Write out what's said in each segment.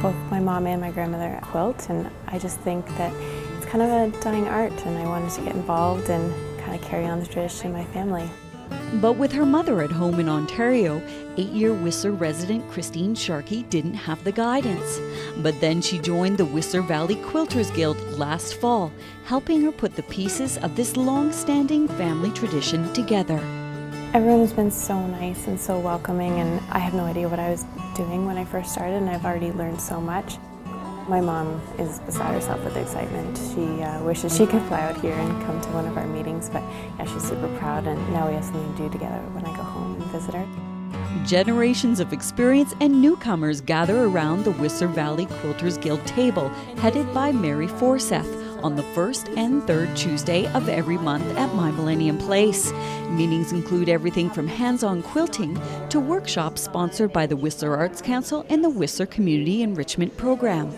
Both my mom and my grandmother quilt, and I just think that it's kind of a dying art, and I wanted to get involved and kind of carry on the tradition in my family. But with her mother at home in Ontario, 8-year Whistler resident Christine Sharkey didn't have the guidance. But then she joined the Whistler Valley Quilters Guild last fall, helping her put the pieces of this long-standing family tradition together. Everyone's been so nice and so welcoming, and I have no idea what I was doing when I first started, and I've already learned so much. My mom is beside herself with excitement. She wishes she could fly out here and come to one of our meetings, but yeah, she's super proud, and now we have something to do together when I go home and visit her. Generations of experience and newcomers gather around the Whistler Valley Quilters Guild table, headed by Mary Forseth, on the first and third Tuesday of every month at My Millennium Place. Meetings include everything from hands-on quilting to workshops sponsored by the Whistler Arts Council and the Whistler Community Enrichment Program.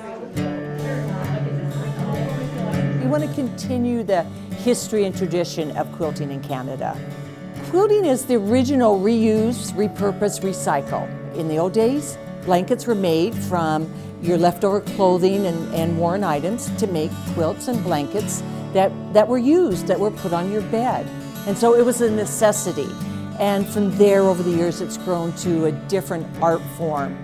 We want to continue the history and tradition of quilting in Canada. Quilting is the original reuse, repurpose, recycle. In the old days, blankets were made from your leftover clothing and worn items to make quilts and blankets that were used, that were put on your bed. And so it was a necessity. And from there, over the years, it's grown to a different art form.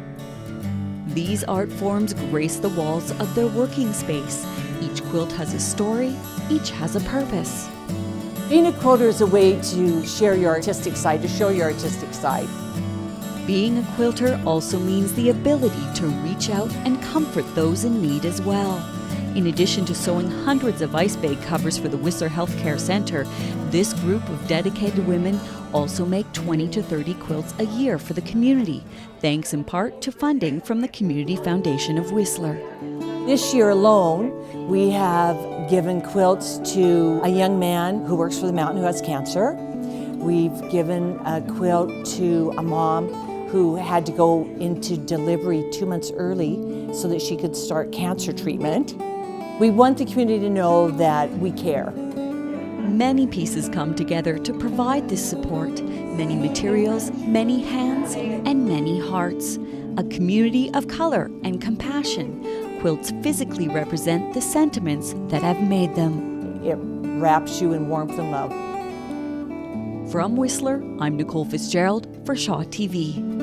These art forms grace the walls of their working space. Each quilt has a story, each has a purpose. Being a quilter is a way to share your artistic side, to show your artistic side. Being a quilter also means the ability to reach out and comfort those in need as well. In addition to sewing hundreds of ice bag covers for the Whistler Healthcare Centre, this group of dedicated women also make 20 to 30 quilts a year for the community, thanks in part to funding from the Community Foundation of Whistler. This year alone, we have given quilts to a young man who works for the mountain who has cancer. We've given a quilt to a mom who had to go into delivery 2 months early so that she could start cancer treatment. We want the community to know that we care. Many pieces come together to provide this support. Many materials, many hands, and many hearts. A community of color and compassion. Quilts physically represent the sentiments that have made them. It wraps you in warmth and love. From Whistler, I'm Nicole Fitzgerald for Shaw TV.